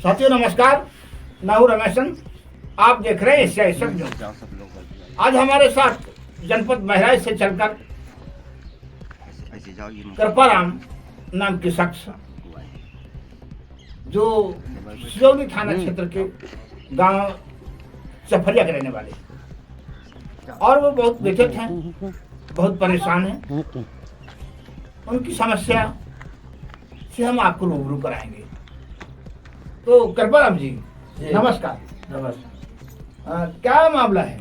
साथियों नमस्कार, मैं हूं रमेशन। आप देख रहे हैं एशियाई सब न्यूज। आज हमारे साथ जनपद बहराइच से चलकर कृपाराम नाम के शख्स जो सिसौली थाना क्षेत्र के गांव चफरिया के रहने वाले, और वो बहुत व्यथित हैं, बहुत परेशान हैं। उनकी समस्या से हम आपको रूबरू कराएंगे। तो कृपाराम जी नमस्कार। नमस्कार। क्या मामला है?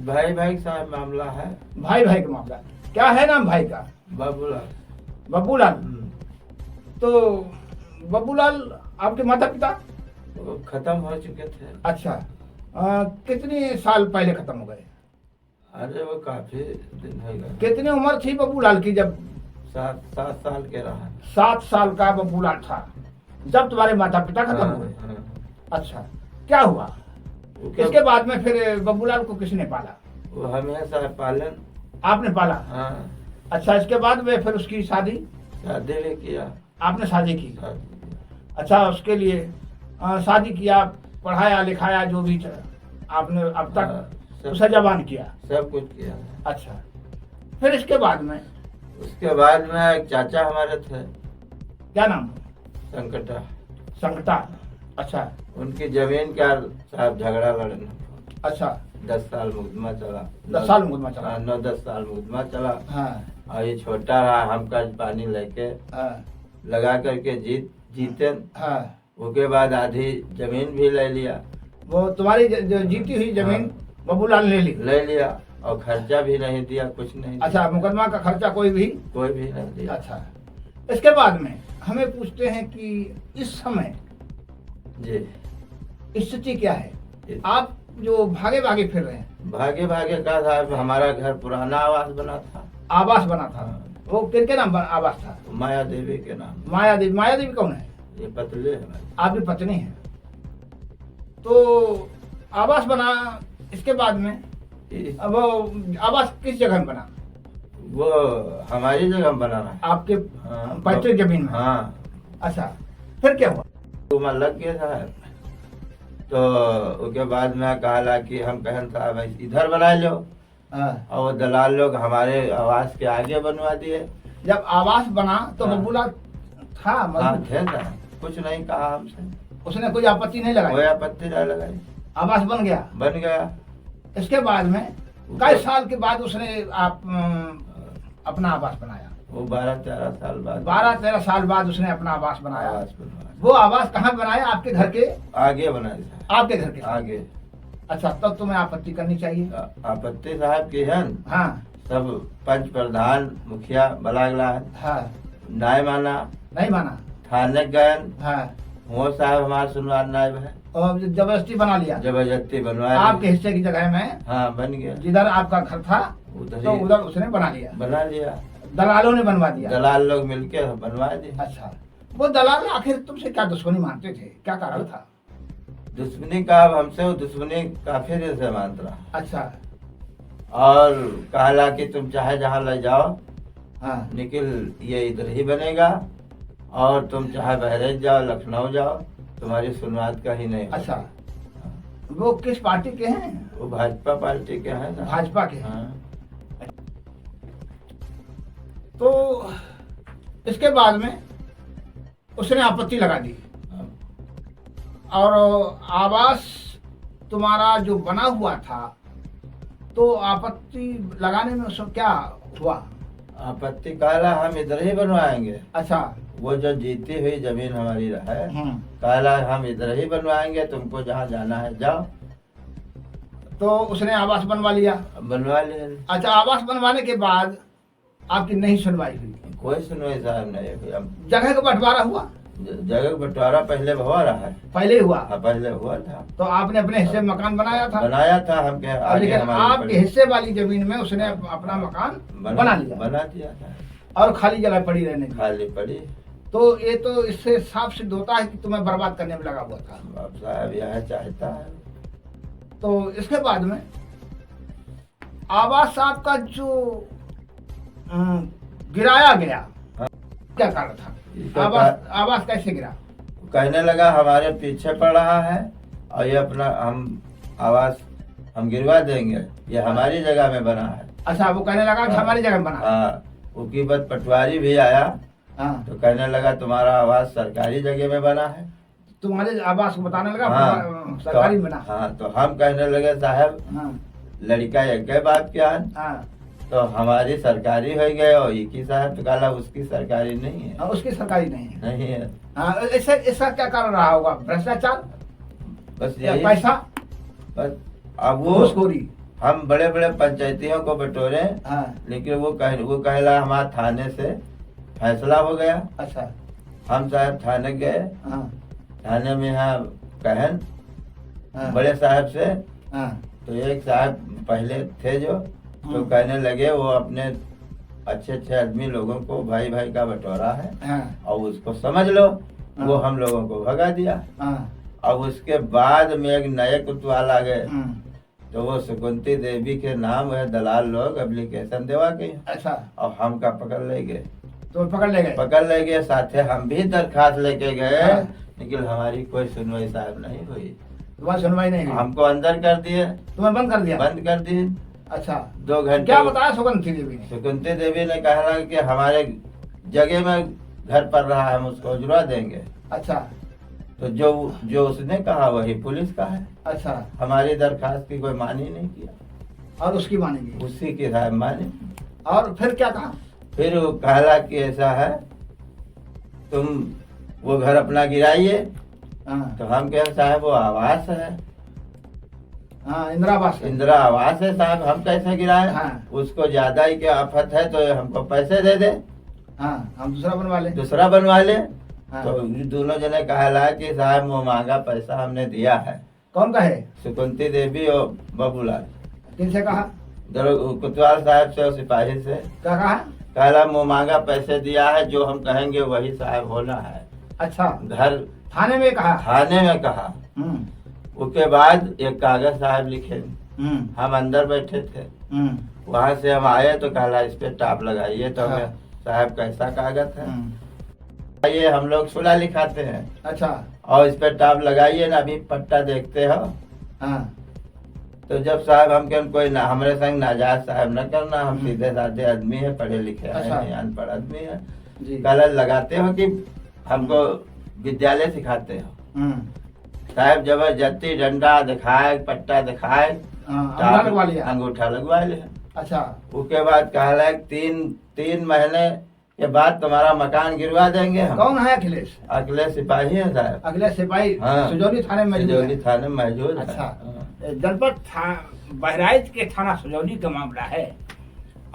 भाई भाई साहब मामला है। भाई भाई का मामला क्या है? नाम भाई का बाबूलाल। बब्बूलाल। तो बब्बूलाल आपके माता पिता वो खत्म हो चुके थे। अच्छा, कितने साल पहले खत्म हो गए? अरे वो काफी दिन हो गए। कितनी उम्र थी बब्बूलाल की जब? 7 साल के रहा। 7 साल का बब्बूलाल था जब तुम्हारे माता पिता खत्म हुए। अच्छा, क्या हुआ इसके बाद में? फिर बब्बूलाल को किसने पाला? वो हमेशा पालन। आपने पाला? हाँ। अच्छा, इसके बाद में फिर उसकी शादी भी किया। आपने शादी की? अच्छा, उसके लिए शादी किया, पढ़ाया लिखाया, जो भी आपने अब तक उसे जवान किया, सब कुछ किया। अच्छा, फिर इसके बाद में? उसके बाद में एक चाचा हमारे थे। क्या नाम? संकटा। संकटा। अच्छा, उनकी जमीन का साहब झगड़ा लड़ना। अच्छा, 10 साल मुकदमा चला। 10 साल मुकदमा चला? 9-10 साल मुकदमा चला। हाँ। और ये छोटा रहा, हम कर्ज पानी लेके लगा करके जीते। हाँ। उसके बाद आधी जमीन भी ले लिया। वो तुम्हारी जो जीती हुई जमीन बब्बूलाल ने ले लिया और खर्चा भी नहीं दिया, कुछ नहीं। अच्छा, मुकदमा का खर्चा कोई भी नहीं दिया। अच्छा, इसके बाद में हमें पूछते हैं कि इस समय जी स्थिति क्या है? आप जो भागे भागे फिर रहे हैं। भागे भागे का था, हमारा घर पुराना आवास बना था। आवास बना था? वो किनके नाम आवास था? माया देवी के नाम। माया देवी? माया देवी कौन है? ये पतले है, आपकी पत्नी है। तो आवास बना, इसके बाद में वो आवास किस जगह में बना? वो हमारी जगह में बना रहा। आपके पैतृक जमीन में? हाँ। अच्छा, फिर क्या हुआ? तो मैं लग गया था। तो उसके बाद में कहा कि हम कहन साहब इधर बना लो। और वो दलाल लोग हमारे आवास के आगे बनवा दिए। जब आवास बना तो बब्बूलाल था? थे ना, कुछ नहीं कहा हमसे। उसने कोई आपत्ति नहीं लगाई? कोई आपत्ति नहीं लगाई। आवास बन गया? बन गया। इसके बाद में कई साल के बाद उसने आप अपना आवास बनाया? वो 12-13 साल बाद। 12-13 साल बाद उसने अपना आवास बनाया। वो आवास कहाँ बनाया? आपके घर के आगे बनाया। आपके घर के आगे। अच्छा, तब तुम्हें आपत्ति करनी चाहिए। आपत्ति साहब की है। हाँ। सब पंच प्रधान मुखिया बलागला। हाँ। नहीं माना। थाने गए। हाँ। वो साहब हमारा सुनवार नायब है और जबरदस्ती बना लिया? जबरदस्ती बनवाया। आपके हिस्से की जगह में? हाँ, बन गया। जिधर आपका घर था तो उधर उसने बना लिया। दलालों ने बनवा दिया? दलाल लोग मिलके बनवा दिए। अच्छा, वो दलाल आखिर तुमसे क्या दुश्मनी मानते थे? क्या कारण था दुश्मनी का? अब हमसे वो दुश्मनी काफी देर से मानता रहा। अच्छा। और कहला कि तुम चाहे जहाँ ले जाओ। हाँ। निखिल ये इधर ही बनेगा, और तुम चाहे बहराइच जाओ, लखनऊ जाओ, तुम्हारी सुनवात का ही नहीं। अच्छा, वो किस पार्टी के हैं? वो भाजपा पार्टी के हैं ना। भाजपा के? हाँ। तो इसके बाद में उसने आपत्ति लगा दी, और आवास तुम्हारा जो बना हुआ था, तो आपत्ति लगाने में उसको क्या हुआ? आपत्ति कहला हम इधर ही बनवाएंगे। अच्छा। वो जो जीती हुई जमीन हमारी है, कहला हम इधर ही बनवाएंगे, तुमको जहाँ जाना है जाओ। तो उसने आवास बनवा लिया? बनवा लिया। अच्छा, आवास बनवाने के बाद आपकी नहीं सुनवाई हुई? कोई सुनवाई साहब नहीं हुई। जगह का बंटवारा हुआ? जगह का बंटवारा पहले हुआ रहा है। पहले हुआ? हाँ, पहले हुआ था। तो आपने अपने हिस्से में मकान बनाया था? बनाया था हम के आगे। लेकिन आपके हिस्से वाली जमीन में उसने अपना मकान बना दिया था, और खाली जगह पड़ी रहने दी। खाली पड़ी। तो ये तो इससे साफ सिद्ध होता है कि तुम्हें बर्बाद करने में लगा हुआ था। बाप साहब यह चाहता है। तो इसके बाद में आवास आपका जो गिराया गया, क्या कारण था? आवास कैसे गिरा? कहने लगा हमारे पीछे पड़ रहा है और ये अपना हम आवास हम गिरवा देंगे, ये हमारी जगह में बना है। अच्छा, वो कहने लगा कि हाँ। हमारी जगह में बना। हाँ, उकीबत पटवारी भी आया हाँ, तो कहने लगा तुम्हारा आवास सरकारी जगह में बना है। तुम्हारे आवास को बताने लगा हाँ, सरकारी में बना। हाँ, तो हम कहने लगे साहब हाँ, लड़का एक बात क्या है, हाँ, तो हमारी सरकारी हो गए और एक ही साहब तो काला उसकी सरकारी नहीं है। हाँ, उसकी सरकारी नहीं है। नहीं है, हाँ, इसका क्या कारण रहा होगा? भ्रष्टाचार बस या यही। पैसा, बस अब वो घूसखोरी। हम बड़े बड़े पंचायतियों को बटोरे, हाँ, लेकिन वो कहला हमारे थाने से फैसला हो गया। अच्छा, हम साहब थाने गए, हाँ, थाने में यहाँ कहन हाँ, बड़े साहब से, हाँ, तो एक साहब पहले थे जो, तो कहने लगे वो अपने अच्छे अच्छे आदमी लोगों को भाई भाई का बंटवारा है हाँ, और उसको समझ लो। हाँ। वो हम लोगों को भगा दिया। हाँ, अब उसके बाद में एक नए कुतवाल आ गए, हम्म, तो वो सुकुंती देवी के नाम है, दलाल लोग एप्लीकेशन देवा के अच्छा, और हमका पकड़ ले गए। तो पकड़ ले गए। साथे हम भी दरखास्त लेके गए, हाँ। लेकिन हमारी कोई सुनवाई साहब नहीं हुई। तुम्हारी सुनवाई नहीं हुई? हमको अंदर कर दिए, तुम्हें बंद कर दिया? बंद कर दिए। अच्छा, 2 घंटे क्या बताया सुगंधी देवी ने? सुकुंती देवी ने कहा कि हमारे जगह में घर पर रहा है, हम उसको उजरा देंगे। अच्छा, तो जो उसने कहा वही पुलिस का है। अच्छा, हमारी दरखास्त की कोई मानी नहीं किया, और उसकी मानेंगे? उसी की साहब माने। और फिर क्या कहा? फिर वो कहला कि ऐसा है, तुम वो घर अपना गिराइए। हाँ, तो हम कहे साहब वो आवास है, हाँ, इंदिरा आवास है। इंदिरा आवास है साहब, हम कैसे गिराए? हाँ। उसको ज्यादा ही क्या आफत है तो हमको पैसे दे दे, हाँ, हम दूसरा बनवा ले। दूसरा बनवा ले। हाँ। तो दोनों जने कहला कि साहब वो मांगा पैसा हमने दिया है। कौन का है? सुकुंती देवी और बाबूलाल। किनसे कहा? कुतवाल साहब से और सिपाही से। क्या कहा? कहला वो मांगा पैसे दिया है, जो हम कहेंगे वही साहब होना है। अच्छा, घर थाने में कहा? थाने में कहा। हम्म, उसके बाद एक कागज साहब लिखे, हम्म, हम अंदर बैठे थे, हम्म, वहां से हम आए तो कहला इस पे टाप लगाइए। तो हाँ। हमें साहब कैसा कागज है, हम्म, ये हम लोग सुलह लिखाते हैं अच्छा, और इस पे टाप लगाइए ना, अभी पट्टा देखते हो। हाँ, तो जब साहब हम कहें कोई ना हमारे संग नाजायज साहब न करना, हम सीधे साधे आदमी है, पढ़े लिखे अच्छा। हैं, अनपढ़ आदमी है। जी, कहला लगाते हो कि हमको विद्यालय सिखाते हो। हम्म, साहब जबरदस्ती डंडा दिखाए, पट्टा दिखाए, हाँ, अंगूठा लगवा लिया? अंगूठा लगवा लिया। अच्छा, उसके बाद कहला 3 महीने के बाद तुम्हारा मकान गिरवा देंगे हम। कौन है अखिलेश? अगले सिपाही है साहब, अखिलेश सिपाही? हाँ। सुजौली थाने में मौजूद सिजौली है? थाने में मौजूद है। अच्छा, हाँ। जनपद बहराइच के थाना सुजौली का मामला है।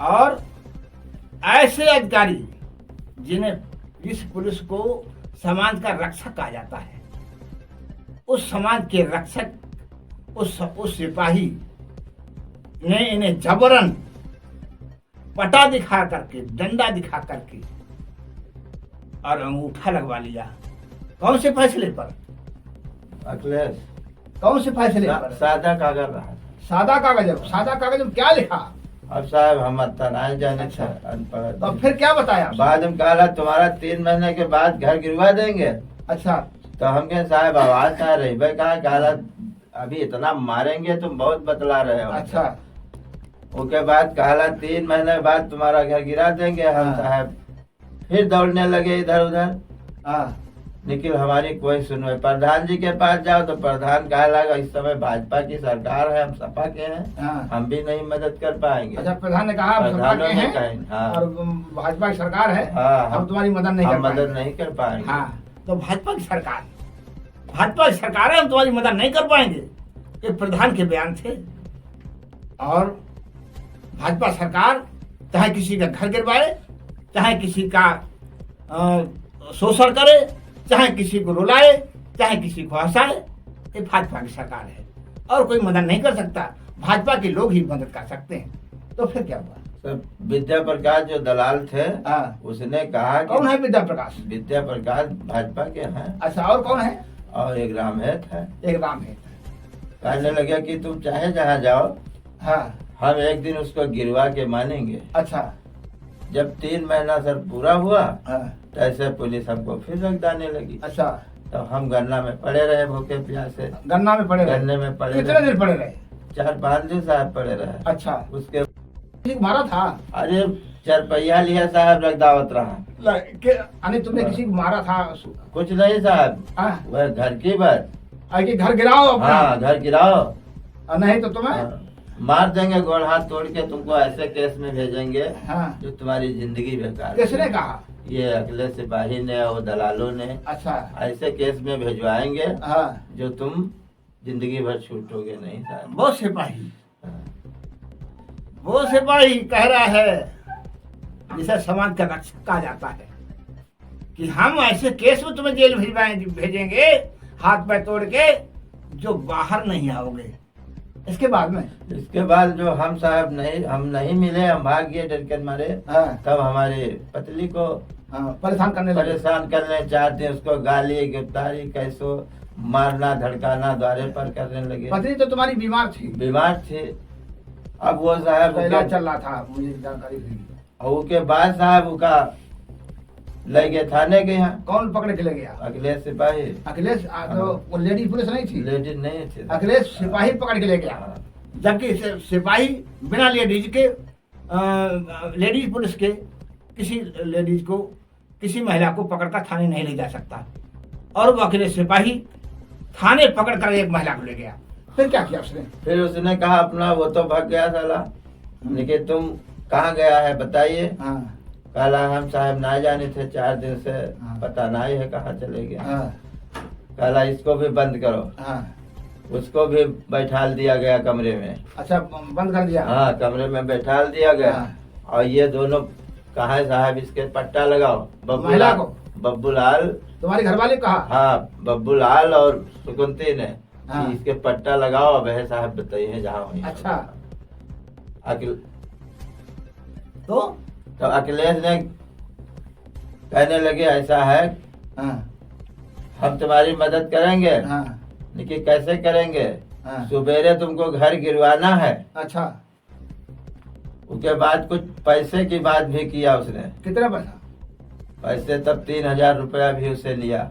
और ऐसे अधिकारी जिन्हें इस पुलिस को समाज का रक्षक कहा जाता है, उस समाज के रक्षक, उस सिपाही ने इन्हें जबरन पटा दिखा करके, डंडा दिखा करके और अंगूठा लगवा लिया। कौन से फैसले पर? अखिलेश कौन से फैसले पर? सादा कागज रहा। सादा कागज है। सादा कागज में क्या लिखा? अब साहब हम इतना नहीं जाने अच्छा। थे, अनपढ़। तो फिर क्या बताया? बाद में कहला तुम्हारा 3 महीने के बाद घर गिरवा देंगे। अच्छा, तो हम कहे साहब आवाज आ रही भाई, कहा कहला अभी इतना मारेंगे, तुम बहुत बतला रहे हो। अच्छा, उसके बाद कहला 3 महीने बाद तुम्हारा घर गिरा देंगे हम। हाँ। साहब फिर दौड़ने लगे इधर उधर, हाँ, लेकिन हमारी कोई सुनवाई। प्रधान जी के पास जाओ तो प्रधान कहा लगा इस समय भाजपा की सरकार है, हम सपा के हैं, हाँ। हम भी नहीं मदद कर पाएंगे। अच्छा, प्रधान ने कहा हम सपा प्रधानों के ने हैं कहा, हाँ। और भाजपा की सरकार है, हाँ, हम तुम्हारी मदद नहीं कर हम मदद पाएंगे। नहीं कर पाएंगे। हाँ, तो भाजपा की सरकार है, हम तुम्हारी मदद नहीं कर पाएंगे, ये प्रधान के बयान थे। और भाजपा सरकार चाहे किसी का घर गिरवाए, चाहे किसी का शोषण करे, चाहे किसी को रुलाए, चाहे किसी को हंसाए, ये भाजपा की सरकार है और कोई मदद नहीं कर सकता। भाजपा के लोग ही मदद कर सकते हैं। तो फिर क्या हुआ? सब विद्या प्रकाश जो दलाल थे, हाँ। उसने कहा कि कौन है विद्या प्रकाश? विद्या प्रकाश भाजपा के हैं। अच्छा, और कौन है? और एक रामहेत है। एक राम है। कहने लगे कि तुम चाहे जहाँ जाओ, हाँ, हम एक दिन उसको गिरवा के मानेंगे। अच्छा, जब 3 महीना सर पूरा हुआ, हाँ, तो ऐसे पुलिस हमको फिर रख डालने लगी। अच्छा, तो हम गन्ना में पड़े रहे भूखे प्यासे। गन्ना में पड़े रहे? गन्ने में पड़े कितने रहे। दिन पड़े रहे? 4-5 दिन साहब पड़े रहे। अच्छा, उसके मारा था? अरे 4 पहिया लिया साहब, रगदावत रहा। यानी तुमने किसी को मारा था? कुछ नहीं साहब, हाँ? वह घर की बात। आगे घर गिराओ अपना। हाँ, घर गिराओ, और नहीं तो तुम्हें मार देंगे, गोड़ हाथ तोड़ के तुमको ऐसे केस में भेजेंगे हाँ। जो तुम्हारी जिंदगी बेकार। किसने कहा? ये अगले सिपाही ने और दलालों ने। अच्छा, ऐसे केस में भिजवाएंगे हाँ। जो तुम जिंदगी भर छूटोगे नहीं साहब। वो सिपाही, वो सिपाही कह रहा है जिसे समाज का रक्षक कहा जाता है कि हम ऐसे केस में तुम्हें जेल भेजेंगे हाथ पैर तोड़ के जो बाहर नहीं आओगे। इसके बाद में? इसके बाद जो हम साहब हम नहीं मिले, हम भाग गए डर के मारे। हाँ। तब हमारे पत्नी को परेशान करने 4 दिन उसको गाली गिरफ्तारी कैसो मारना धड़काना द्वारे पर करने लगे। पत्नी तो तुम्हारी बीमार थी? बीमार थे। अब वो साहब इलाज चल रहा था, मुझे जानकारी हुई। और उसके बाद साहब उसका ले गए थाने के यहाँ। कौन पकड़ के ले गया? अखिलेश सिपाही। अखिलेश? तो वो लेडी पुलिस नहीं थी? लेडीज नहीं थी, अखिलेश सिपाही पकड़ के ले गया। हाँ। जबकि सिपाही बिना लेडीज के लेडीज पुलिस के किसी लेडीज को किसी महिला को पकड़कर थाने नहीं ले जा सकता, और वो अखिलेश सिपाही थाने पकड़कर एक महिला को ले गया। फिर क्या किया उसने? फिर उसने कहा अपना वो तो भाग गया साला, लेकिन तुम कहाँ गया है बताइए। हाँ। काला हम साहब ना जाने थे 4 दिन से, हाँ। पता नहीं है कहाँ चले गए। हाँ। काला इसको भी बंद करो। हाँ। उसको भी बैठाल दिया गया कमरे में। अच्छा, बंद कर दिया? हाँ, कमरे में बैठाल दिया गया। हाँ। और ये दोनों कहा साहब इसके पट्टा लगाओ। महिला को? बब्बू लाल। तुम्हारी घरवाली कहा? हाँ, बब्बू लाल और सुकुंती ने हाँ। कि इसके पट्टा लगाओ। अब है साहब बताइए जहाँ हुई। अच्छा, तो अखिलेश ने कहने लगे ऐसा है, हाँ। हम तुम्हारी मदद करेंगे। हाँ। लेकिन कैसे करेंगे? हाँ। सुबेरे तुमको घर गिरवाना है। अच्छा, उसके बाद कुछ पैसे की बात भी किया उसने। कितना पैसा? पैसे तब 3000 रुपया भी उससे लिया।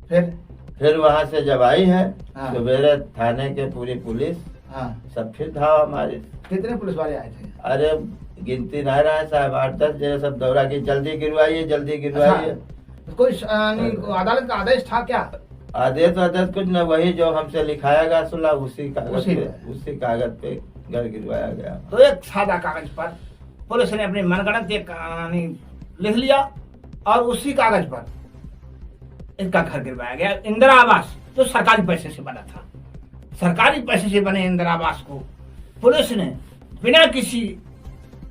फिर वहां से जब आई है हाँ। सुबेरे थाने के पूरी पुलिस हाँ। सब फिर धावा मारी। कितने पुलिस वाले आए थे? अरे गिनती नहीं रहा है साहब, 8-10 जने सब दौड़ा की जल्दी गिरवाइए जल्दी गिरवाइए। अच्छा, कोई अदालत का आदेश था क्या? आदेश कुछ न, वही जो हमसे लिखाया गया सुला उसी कागज पे घर गिरवाया गया। तो एक सादा कागज पर पुलिस ने अपनी मनगढ़ंत एक कहानी लिख लिया और उसी कागज पर इनका घर गिरवाया गया। इंदिरा आवास जो सरकारी पैसे से बना था, सरकारी पैसे से बने इंदिरा आवास को पुलिस ने बिना किसी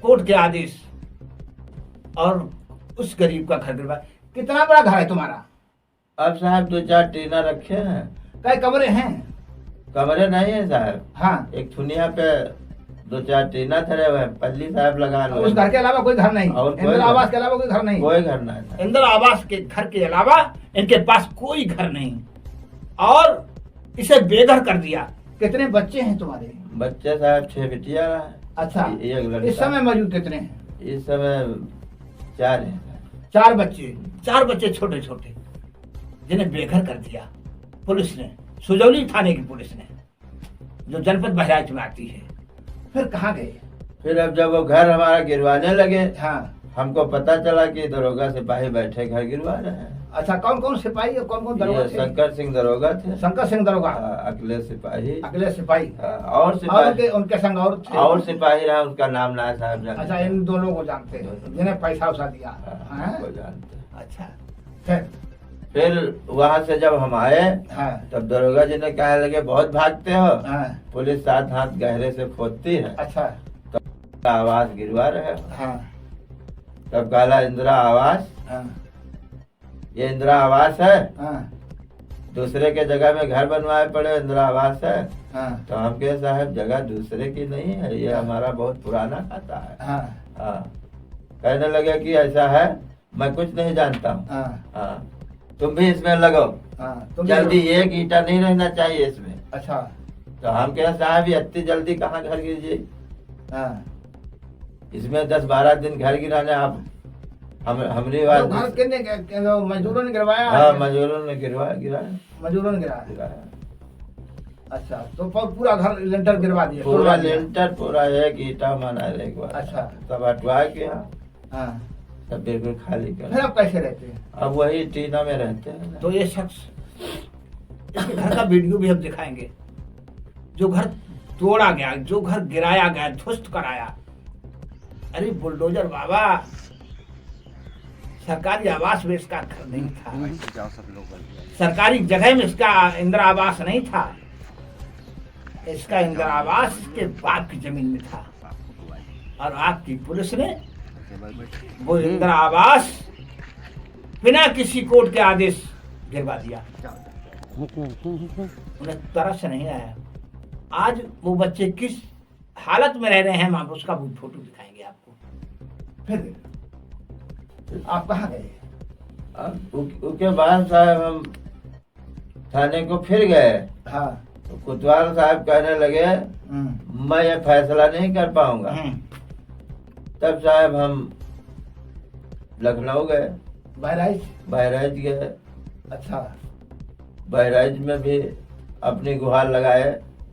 कोर्ट के आदेश और उस गरीब का घर गिरवाया। कितना बड़ा घर है तुम्हारा? अब साहब 2-4 टीना रखे हैं। कई कमरे हैं? कमरे नहीं है साहब। हाँ। एक थुनिया पे 2-4 टीना धरे हुए हैं, पल्ली साहब लगा लो। उस घर के अलावा कोई घर नहीं? और इंदिरा आवास के अलावा कोई घर नहीं? कोई घर नहीं। इंदिरा आवास के घर के अलावा इनके पास कोई घर नहीं, और इसे बेघर कर दिया। कितने बच्चे हैं तुम्हारे? बच्चे साहब 6 बिटिया है। अच्छा, एक लड़का। इस समय मौजूद कितने हैं? इस समय 4 हैं। 4 बच्चे? 4 बच्चे छोटे छोटे जिन्हें बेघर कर दिया पुलिस ने, सुजौली थाने की पुलिस ने, जो जनपद बहराइच में आती है। फिर कहाँ गए? फिर अब जब वो घर हमारा गिरवाने लगे, हाँ। हमको पता चला कि दरोगा सिपाही बैठे घर गिरवा रहे हैं। अच्छा, कौन कौन सिपाही और कौन कौन दरोगा थे? शंकर सिंह दरोगा थे। शंकर सिंह दरोगा? अखिलेश सिपाही। अखिलेश सिपाही। और सिपाही उनके संग और थे? और सिपाही रहा, उसका नाम ना साहब जानते। अच्छा, इन दोनों को जानते हैं जिन्हें पैसा उसा दिया? को जानते। अच्छा, फिर वहाँ से जब हम आए हाँ। तब दरोगा जी ने कहने लगे बहुत भागते हो। हाँ। पुलिस 7 हाथ गहरे से खोदती है। अच्छा। तब आवास गिरवा रहे हो। हाँ। तब काला इंदिरा आवास। हाँ। ये इंदिरा आवास है। हाँ। दूसरे के जगह में घर बनवाए पड़े, इंदिरा आवास है। हाँ। तो हम कहे साहब जगह दूसरे की नहीं है, ये हमारा बहुत पुराना खाता है। हाँ। हाँ। कहने लगे कि ऐसा है, मैं कुछ नहीं जानता हूँ। हाँ। तुम भी इसमें लगो। हाँ। जल्दी एक ईटा नहीं रहना चाहिए इसमें। अच्छा। तो हम कहे साहब ये इतनी जल्दी कहाँ घर गिर जाए? हाँ। इसमें 10-12 दिन घर गिराने आप हमारी तो बात घर कितने मजदूरों ने गिरवाया? हाँ, मजदूरों ने गिराया मजदूरों ने गिराया। गिराया। अच्छा, तो पूरा घर लेंटर गिरवा दिया? पूरा तोड़वा दिया? लेंटर पूरा एक ईटा माना एक बार। अच्छा। तब हटवा के हाँ। सब बिल्कुल खाली फिर कर। अब कैसे रहते हैं? अब वही टीना में रहते हैं। तो ये शख्स, इसके घर का वीडियो भी हम दिखाएंगे। जो घर तोड़ा गया, जो घर गिराया गया, ध्वस्त कराया। अरे बुलडोजर बाबा, सरकारी आवास में इसका घर नहीं था, सरकारी जगह में इसका इंदिरा आवास नहीं था, इसका इंदिरा आवास के बाप की जमीन में था। और आपकी पुलिस ने वो इंदिरा आवास बिना किसी कोर्ट के आदेश गिरवा दिया। उन्हें तरस नहीं आया। आज वो बच्चे किस हालत में रह रहे हैं, हम उसका भी फोटो दिखाएंगे आपको। फिर आप कहाँ गए? अब उसके बाद साहब हम थाने को फिर गए। हाँ। तो कोतवाल साहब कहने लगे मैं ये फैसला नहीं कर पाऊंगा। तब साहब हम लखनऊ गए, बहराइच गए। अच्छा। बहराइच में भी अपनी गुहार लगाए।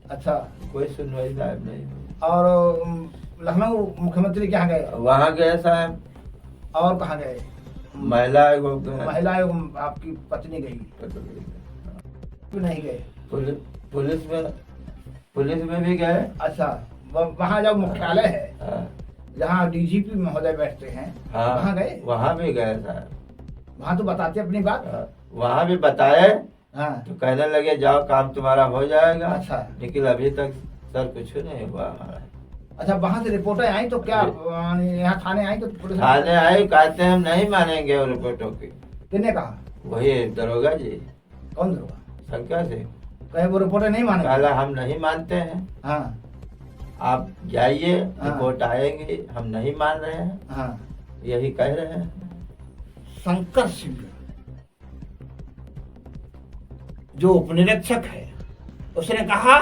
अच्छा। कोई सुनवाई साहब नहीं हुई। और लखनऊ मुख्यमंत्री कहाँ गए? वहाँ गए साहब। और कहाँ गए? महिला आयोग गए। महिला आयोग आपकी पत्नी गई? क्यों नहीं गए? पुलिस में भी गए। अच्छा, वहाँ जब मुख्यालय है, हाँ। जहाँ डीजीपी महोदय बैठते हैं, हाँ, वहाँ गए? वहाँ भी गए साहब। वहाँ तो बताते अपनी बात। वहाँ भी बताए। हाँ। तो कहने लगे जाओ काम तुम्हारा हो जाएगा। अच्छा। लेकिन अभी तक सर कुछ नहीं हुआ हमारा। अच्छा, वहाँ से रिपोर्टें आई तो क्या यहाँ थाने आई तो पुलिस? थाने आई, कहते हैं हम नहीं मानेंगे उन रिपोर्टों की। किसने कहा? वही दरोगा जी। कौन दरोगा? शंकर सिंह। कहे वो रिपोर्टें नहीं माने? कहला हम नहीं मानते हैं। हाँ। आप जाइए, हाँ। रिपोर्ट आएंगी, हम नहीं मान रहे हैं। हाँ। यही कह रहे हैं। शंकर सिंह जो उपनिरीक्षक है, उसने कहा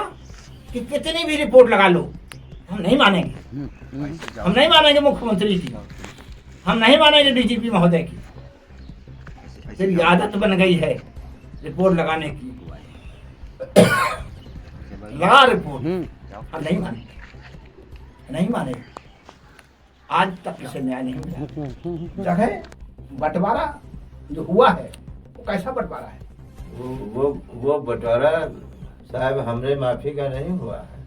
कि कितनी भी रिपोर्ट लगा लो, हम नहीं मानेंगे। हम नहीं मानेंगे मुख्यमंत्री की, हम नहीं मानेंगे डीजीपी महोदय की। फिर आदत बन गई है रिपोर्ट लगाने की। लगा रिपोर्ट, हम नहीं मानेंगे, नहीं मानेंगे। आज तक इसे न्याय नहीं मिला। जगह बंटवारा जो हुआ है वो कैसा बंटवारा है? वो बंटवारा साहब हमरे माफी का नहीं हुआ है।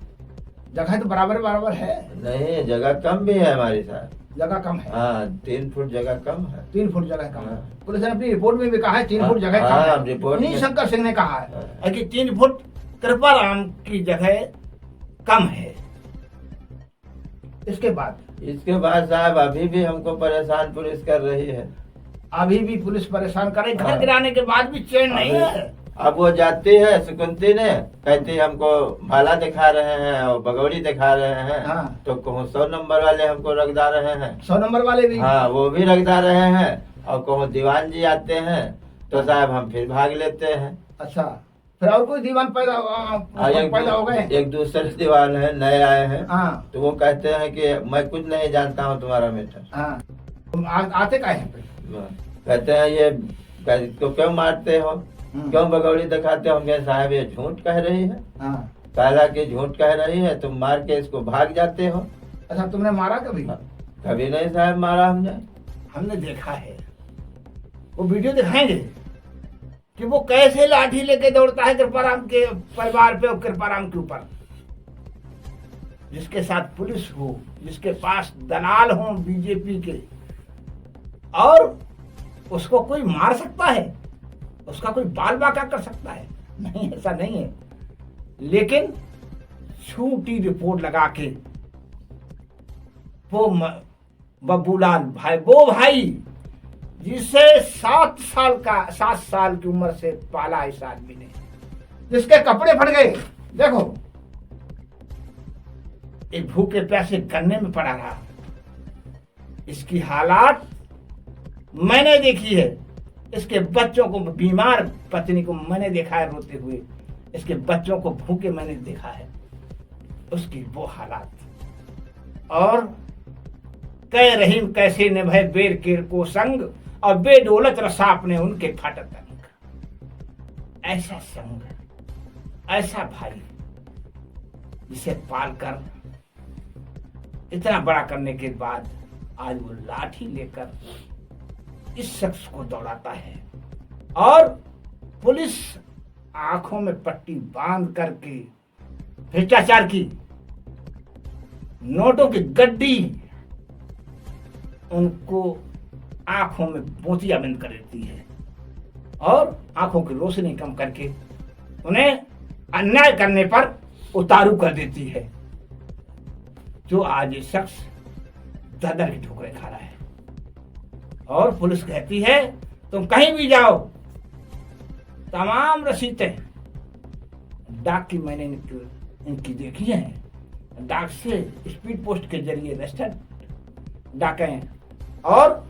जगह तो बराबर है। नहीं, जगह कम भी है हमारी साहब। जगह कम है? हाँ, 3 फुट जगह कम है। 3 फुट जगह कम है। हाँ। पुलिस ने अपनी रिपोर्ट में भी कहा है 3 फुट जगह हाँ, कम है। रिपोर्ट नहीं, में- शंकर सिंह ने कहा है कि 3 फुट कृपाराम की जगह कम है। इसके बाद साहब अभी भी हमको परेशान पुलिस कर रही है। अभी भी पुलिस परेशान करे, घर हाँ। गिराने के बाद भी चैन नहीं है। अब वो जाती है सुकुंती ने, कहती है हमको भाला दिखा रहे हैं और बगौड़ी दिखा रहे हैं। हाँ। तो कहूँ 100 नंबर वाले हमको रखदा रहे हैं। 100 नंबर वाले भी? हाँ, वो भी रखदा रहे हैं। और कहूँ दीवान जी आते हैं तो साहब हम फिर भाग लेते हैं। अच्छा, फिर और कोई दीवान पैदा हो गए? एक दूसरे दीवान है, नए आए हैं। हाँ। तो वो कहते हैं कि मैं कुछ नहीं जानता हूँ तुम्हारा मैटर। हाँ। तुम आते काहे हैं? कहते हैं ये तो क्यों मारते हो, क्यों बगौड़ी दिखाते हो? हमने साहब ये झूठ कह रही है। हाँ। काला की झूठ कह रही है, तुम मार के इसको भाग जाते हो। अच्छा, तुमने मारा कभी? कभी नहीं साहब मारा हमने देखा है। वो वीडियो दिखाएंगे कि वो कैसे लाठी लेके दौड़ता है कृपाराम के परिवार पे और कृपाराम के ऊपर। जिसके साथ पुलिस हो, जिसके पास दलाल हो बीजेपी के, और उसको कोई मार सकता है? उसका कोई बाल बाका कर सकता है? नहीं, ऐसा नहीं है। लेकिन झूठी रिपोर्ट लगा के वो बब्बूलाल भाई, वो भाई जिसे 7 साल की उम्र से पाला इस आदमी ने, जिसके कपड़े फट गए, देखो एक भूखे प्यासे गन्ने में पड़ा रहा। इसकी हालात मैंने देखी है। इसके बच्चों को, बीमार पत्नी को मैंने देखा है रोते हुए। इसके बच्चों को भूखे मैंने देखा है। उसकी वो हालात। और कै रहीम कैसे निभे बेर केर को संग, और बेडोलत रसा अपने उनके फाटक अंग। ऐसा संग, ऐसा भाई जिसे पालकर इतना बड़ा करने के बाद आज वो लाठी लेकर इस शख्स को दौड़ाता है, और पुलिस आंखों में पट्टी बांध करके भ्रष्टाचार की, नोटों की गड्डी उनको आंखों में मोतियां बंद कर देती है, और आंखों की रोशनी कम करके उन्हें अन्याय करने पर उतारू कर देती है। जो आज ये शख्स दर की ठोकरें खा रहा है, और पुलिस कहती है तुम कहीं भी जाओ, तमाम रसीदें डाक की मैंने इनकी देखी है, डाक से स्पीड पोस्ट के जरिए रजिस्टर्ड डाकें और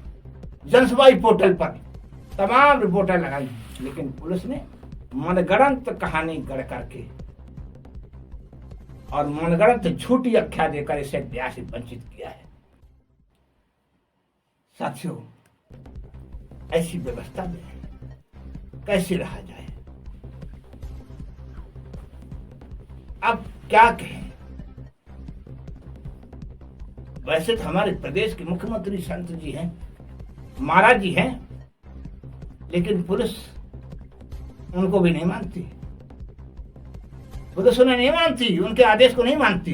जनसुनवाई पोर्टल पर तमाम रिपोर्टें लगाई, लेकिन पुलिस ने मनगढ़ंत कहानी गढ़ करके और मनगढ़ंत झूठी आख्या देकर इसे न्याय से वंचित किया है। साथियों, ऐसी व्यवस्था में कैसे रहा जाए? अब क्या कहें? वैसे तो हमारे प्रदेश के मुख्यमंत्री संत जी हैं, महाराज जी हैं, लेकिन पुलिस उनको भी नहीं मानती, पुलिस उन्हें नहीं मानती, उनके आदेश को नहीं मानती।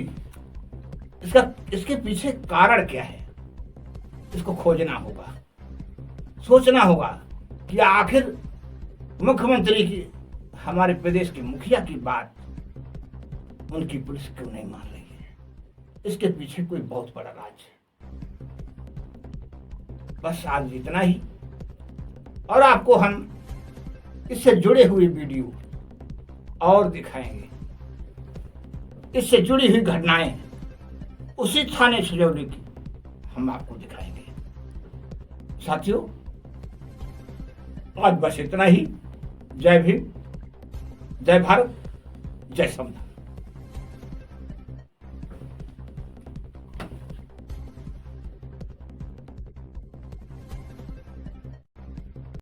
इसके पीछे कारण क्या है? इसको खोजना होगा, सोचना होगा कि आखिर मुख्यमंत्री की, हमारे प्रदेश के मुखिया की बात उनकी पुलिस क्यों नहीं मान रही है? इसके पीछे कोई बहुत बड़ा राज है। बस आज इतना ही, और आपको हम इससे जुड़े हुए वीडियो और दिखाएंगे, इससे जुड़ी हुई घटनाएं उसी थाने सिलौली की हम आपको दिखाएंगे। साथियों, आज बस इतना ही। जय भीम, जय भारत, जय संविधान।